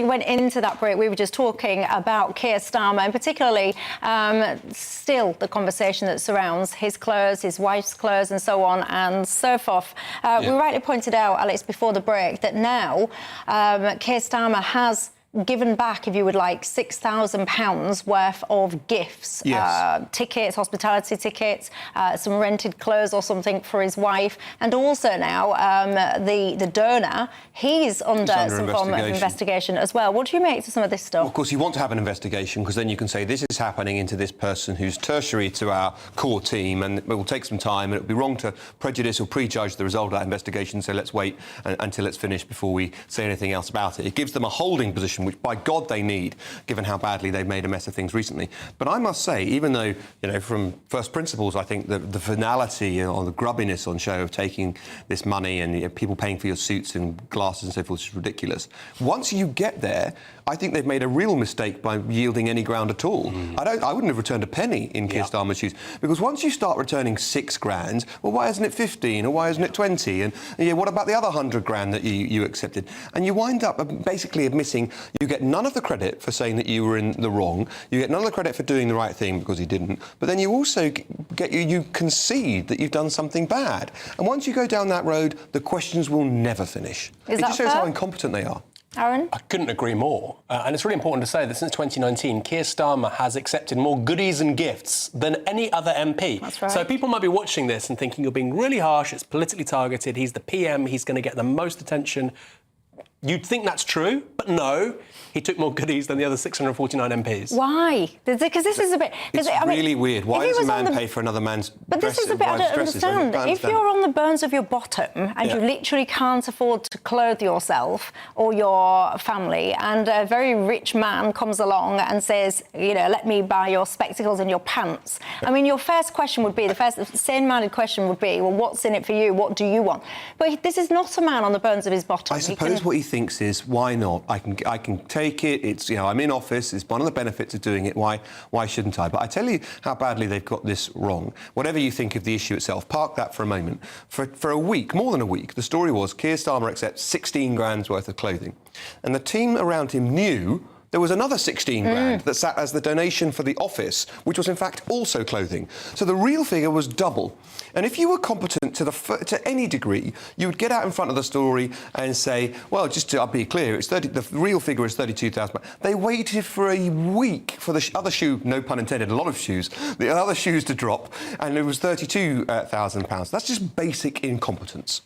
went into that break, we were just talking about Keir Starmer, and particularly still the conversation that surrounds his clothes, his wife's clothes, and so on and so forth. We rightly pointed out, Alex, before the break, that now Keir Starmer has given back, if you would like, £6,000 worth of gifts, tickets, hospitality tickets, some rented clothes or something for his wife, and also now the donor, he's under some form of investigation as well. What do you make to some of this stuff? Well, of course, you want to have an investigation because then you can say this is happening into this person who's tertiary to our core team, and it will take some time, and it would be wrong to prejudice or prejudge the result of that investigation, so let's wait until it's finished before we say anything else about it. It gives them a holding position, which by God they need, given how badly they've made a mess of things recently. But I must say, even though, you know, from first principles, I think the finality or the grubbiness on show of taking this money and, you know, people paying for your suits and glasses and so forth is ridiculous. Once you get there, I think they've made a real mistake by yielding any ground at all. I wouldn't have returned a penny in Keir Starmer's shoes, because once you start returning £6,000, well, why isn't it 15 or why isn't it 20? And yeah, what about the other £100,000 that you accepted? And you wind up basically admitting you get none of the credit for saying that you were in the wrong, you get none of the credit for doing the right thing because he didn't, but then you also you concede that you've done something bad. And once you go down that road, the questions will never finish. It just shows how incompetent they are. Aaron? I couldn't agree more. And it's really important to say that since 2019, Keir Starmer has accepted more goodies and gifts than any other MP. That's right. So people might be watching this and thinking you're being really harsh, it's politically targeted, he's the PM, he's going to get the most attention. You'd think that's true, but no, he took more goodies than the other 649 MPs. Why? Because this is a bit... It's really weird. Why does a man pay for another man's But this is a bit I don't understand. If you're on the bones of your bottom and you literally can't afford to clothe yourself or your family, and a very rich man comes along and says, you know, let me buy your spectacles and your pants, I mean, your first question would be, the first sane-minded question would be, well, what's in it for you? What do you want? But this is not a man on the bones of his bottom. I suppose what he thinks is, why not? I can take it. It's, you know, I'm in office. It's one of the benefits of doing it. Why shouldn't I? But I tell you how badly they've got this wrong. Whatever you think of the issue itself, park that for a moment. For a week, more than a week, the story was Keir Starmer accepts 16 grand's worth of clothing, and the team around him knew there was another 16 grand that sat as the donation for the office, which was in fact also clothing. So the real figure was double. And if you were competent to any degree, you would get out in front of the story and say, well, just to be clear, it's the real figure is 32,000. They waited for a week for the other shoe, no pun intended, a lot of shoes, the other shoes to drop, and it was £32,000. That's just basic incompetence.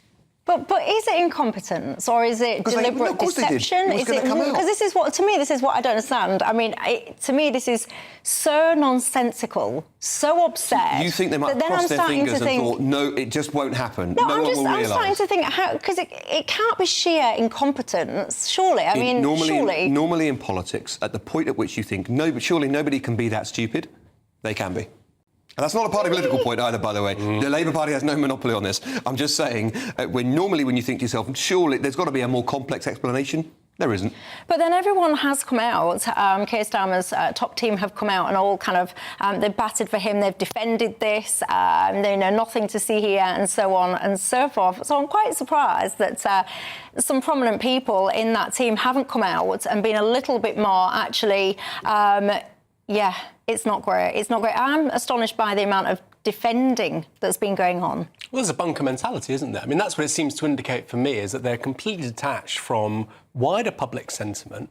But is it incompetence or is it deliberate deception? Is it because this is what I don't understand. I mean, to me, this is so nonsensical, so absurd. You think they might cross their fingers and thought, no, it just won't happen. No, one will realise. I'm starting to think how, because it can't be sheer incompetence, surely. I mean, surely. Normally in politics, at the point at which you think, no, but surely nobody can be that stupid, they can be. And that's not a party political point either, by the way. The Labour Party has no monopoly on this. I'm just saying, when you think to yourself, surely there's got to be a more complex explanation. There isn't. But then everyone has come out. Keir Starmer's top team have come out and all kind of, they've batted for him, they've defended this, they know nothing to see here, and so on and so forth. So I'm quite surprised that some prominent people in that team haven't come out and been a little bit more actually, it's not great. It's not great. I'm astonished by the amount of defending that's been going on. Well, there's a bunker mentality, isn't there? I mean, that's what it seems to indicate for me, is that they're completely detached from wider public sentiment.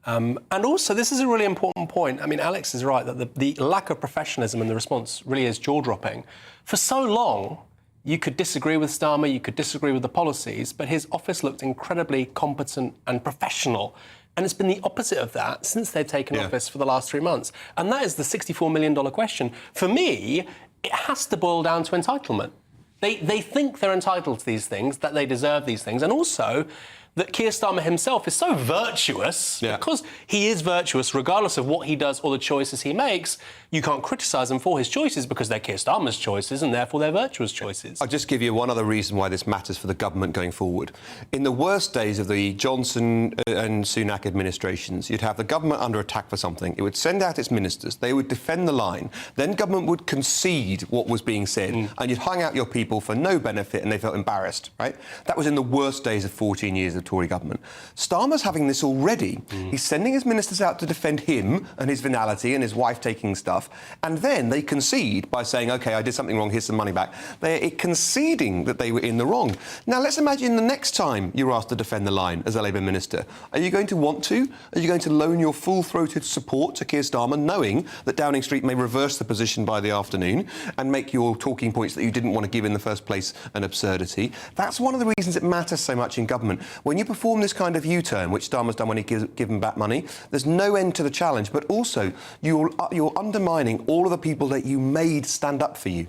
And also, this is a really important point. I mean, Alex is right that the lack of professionalism in the response really is jaw-dropping. For so long, you could disagree with Starmer, you could disagree with the policies, but his office looked incredibly competent and professional. And it's been the opposite of that since they've taken office for the last 3 months. And that is the $64 million question. For me, it has to boil down to entitlement. They think they're entitled to these things, that they deserve these things, and also that Keir Starmer himself is so virtuous, because he is virtuous regardless of what he does or the choices he makes, you can't criticise him for his choices because they're Keir Starmer's choices and therefore they're virtuous choices. I'll just give you one other reason why this matters for the government going forward. In the worst days of the Johnson and Sunak administrations, you'd have the government under attack for something. It would send out its ministers, they would defend the line, then government would concede what was being said, and you'd hang out your people for no benefit and they felt embarrassed, right? That was in the worst days of 14 years of Tory government. Starmer's having this already. He's sending his ministers out to defend him and his venality and his wife taking stuff, and then they concede by saying, OK, I did something wrong, here's some money back. They're conceding that they were in the wrong. Now, let's imagine the next time you're asked to defend the line as a Labour minister. Are you going to want to? Are you going to loan your full-throated support to Keir Starmer, knowing that Downing Street may reverse the position by the afternoon and make your talking points that you didn't want to give in the first place an absurdity? That's one of the reasons it matters so much in government. When you perform this kind of U-turn, which Starmer's done when he given back money, there's no end to the challenge, but also you're undermining all of the people that you made stand up for you.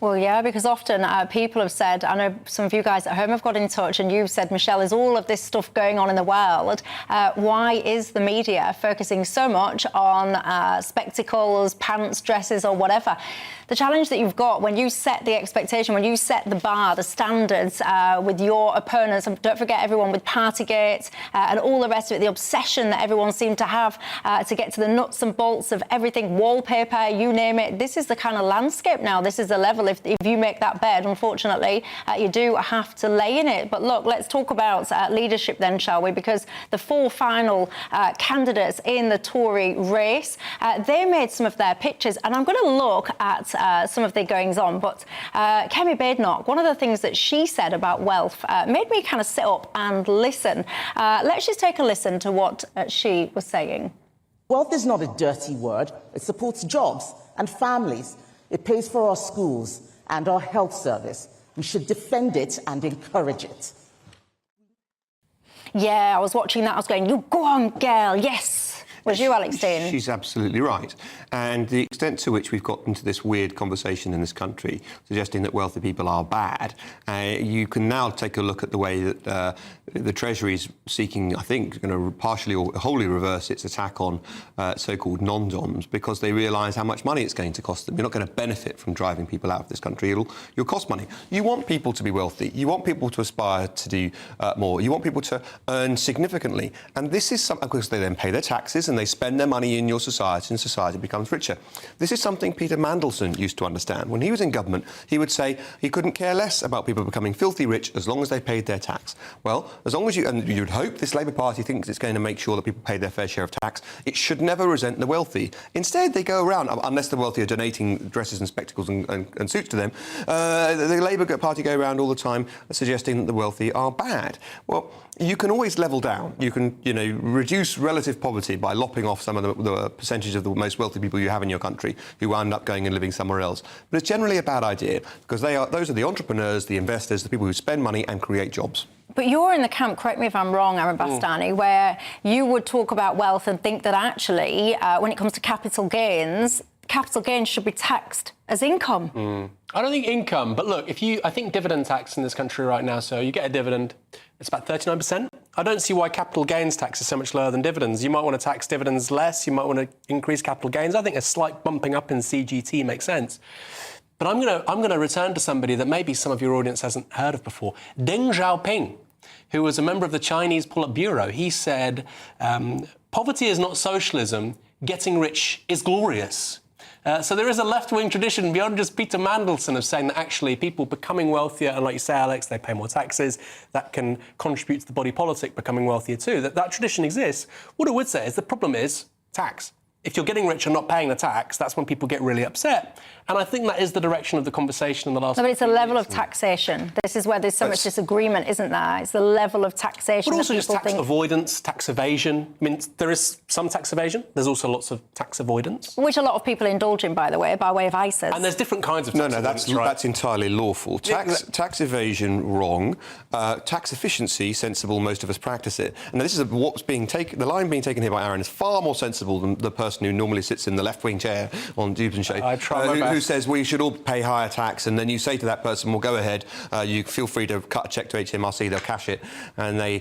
Well, yeah, because often people have said, I know some of you guys at home have got in touch and you've said, Michelle, is all of this stuff going on in the world? Why is the media focusing so much on spectacles, pants, dresses or whatever? The challenge that you've got when you set the expectation, when you set the bar, the standards with your opponents, and don't forget everyone with Partygate and all the rest of it, the obsession that everyone seemed to have to get to the nuts and bolts of everything, wallpaper, you name it. This is the kind of landscape now. This is the level. If you make that bed, unfortunately, you do have to lay in it. But look, let's talk about leadership then, shall we? Because the four final candidates in the Tory race, they made some of their pictures, and I'm going to look at some of the goings-on. But Kemi Badenoch, one of the things that she said about wealth made me kind of sit up and listen. Let's just take a listen to what she was saying. Wealth is not a dirty word. It supports jobs and families. It pays for our schools and our health service. We should defend it and encourage it. Yeah, I was watching that. I was going, you go on, girl, yes. Was you, Alex Dean? She's absolutely right. And the extent to which we've got into this weird conversation in this country, suggesting that wealthy people are bad, you can now take a look at the way that the Treasury's seeking, I think, going to partially or wholly reverse its attack on so-called non-doms, because they realise how much money it's going to cost them. You're not going to benefit from driving people out of this country. You'll cost money. You want people to be wealthy. You want people to aspire to do more. You want people to earn significantly. And this is something, because they then pay their taxes and they spend their money in your society, and society becomes richer. This is something Peter Mandelson used to understand. When he was in government, he would say he couldn't care less about people becoming filthy rich as long as they paid their tax. Well, as long as and you'd hope this Labour Party thinks it's going to make sure that people pay their fair share of tax, it should never resent the wealthy. Instead, they go around, unless the wealthy are donating dresses and spectacles and suits to them, the Labour Party go around all the time suggesting that the wealthy are bad. Well, you can always level down. You can, reduce relative poverty by lopping off some of the percentage of the most wealthy people you have in your country who wind up going and living somewhere else. But it's generally a bad idea, because those are the entrepreneurs, the investors, the people who spend money and create jobs. But you're in the camp, correct me if I'm wrong, Aaron Bastani, where you would talk about wealth and think that actually, when it comes to capital gains should be taxed as income. I don't think income, but look, I think dividend tax in this country right now, so you get a dividend, it's about 39%. I don't see why capital gains tax is so much lower than dividends. You might want to tax dividends less, you might want to increase capital gains. I think a slight bumping up in CGT makes sense. But I'm going to return to somebody that maybe some of your audience hasn't heard of before. Deng Xiaoping, who was a member of the Chinese Politburo. He said, poverty is not socialism, getting rich is glorious. So there is a left-wing tradition beyond just Peter Mandelson of saying that actually people becoming wealthier, and like you say, Alex, they pay more taxes, that can contribute to the body politic becoming wealthier too. That tradition exists. What I would say is the problem is tax. If you're getting rich and not paying the tax, that's when people get really upset. And I think that is the direction of the conversation in the last... No, but it's a level of taxation. This is where there's so much disagreement, isn't there? It's the level of taxation. But also just tax avoidance, tax evasion. I mean, there is some tax evasion. There's also lots of tax avoidance. Which a lot of people indulge in, by the way, by way of ISAs. And there's different kinds of tax avoidance, that's entirely lawful. Tax evasion, wrong. Tax efficiency, sensible, most of us practice it. And this is what's being taken... The line being taken here by Aaron is far more sensible than the person who normally sits in the left-wing chair on Dubes and Shade, who says we should all pay higher tax, and then you say to that person, well, go ahead, you feel free to cut a cheque to HMRC, they'll cash it, and they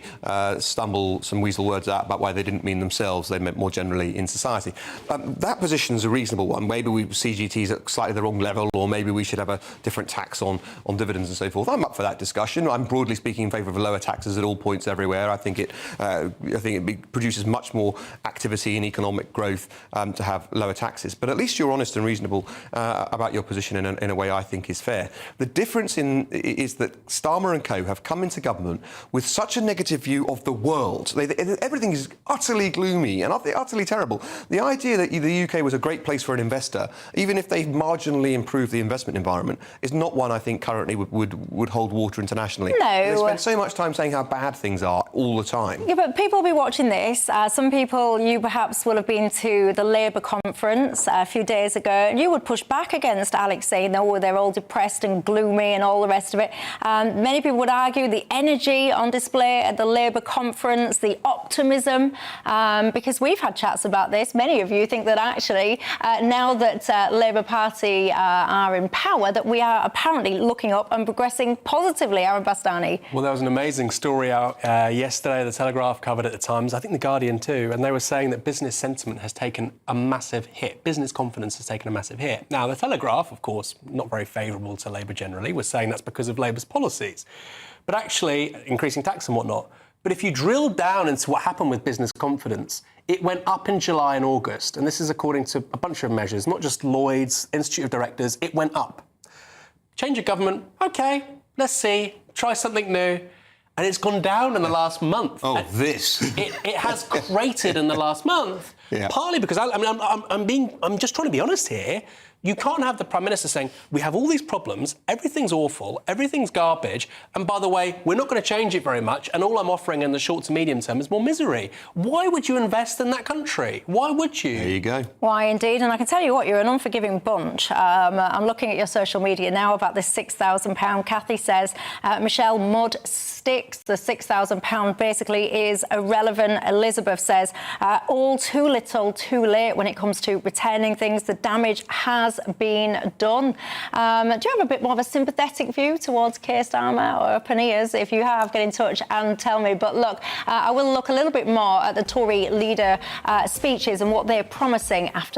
stumble some weasel words out about why they didn't mean themselves, they meant more generally in society. That position is a reasonable one. Maybe CGT's at slightly the wrong level, or maybe we should have a different tax on dividends and so forth. I'm up for that discussion. I'm broadly speaking in favour of lower taxes at all points everywhere. I think it produces much more activity and economic growth to have lower taxes. But at least you're honest and reasonable about your position in a way I think is fair. The difference is that Starmer and co have come into government with such a negative view of the world. Everything is utterly gloomy and utterly terrible. The idea that the UK was a great place for an investor, even if they marginally improved the investment environment, is not one I think currently would hold water internationally. No. They spend so much time saying how bad things are all the time. Yeah, but people will be watching this. Some people, you perhaps will have been to the Labour conference a few days ago, and you would push back against Alex saying, oh, they're all depressed and gloomy and all the rest of it. Many people would argue the energy on display at the Labour conference, the optimism, because we've had chats about this. Many of you think that actually, now that Labour Party are in power, that we are apparently looking up and progressing positively, Aaron Bastani. Well, there was an amazing story out yesterday, the Telegraph covered at the Times, I think the Guardian too, and they were saying that business sentiment has taken a massive hit. Business confidence has taken a massive hit. Now, the Telegraph, of course, not very favourable to Labour generally, was saying that's because of Labour's policies. But actually, increasing tax and whatnot. But if you drill down into what happened with business confidence, it went up in July and August, and this is according to a bunch of measures, not just Lloyd's, Institute of Directors, it went up. Change of government, OK, let's see, try something new. And it's gone down in the last month. Oh, It has cratered in the last month, partly because, I'm just trying to be honest here. You can't have the Prime Minister saying, we have all these problems, everything's awful, everything's garbage, and by the way, we're not going to change it very much, and all I'm offering in the short to medium term is more misery. Why would you invest in that country? Why would you? There you go. Why, indeed, and I can tell you what, you're an unforgiving bunch. I'm looking at your social media now about this £6,000. Kathy says, Michelle Mudd sticks. The £6,000 basically is irrelevant. Elizabeth says, all too little, too late when it comes to returning things. The damage has been done. Do you have a bit more of a sympathetic view towards Keir Starmer or open ears? If you have, get in touch and tell me. But look, I will look a little bit more at the Tory leader speeches and what they're promising after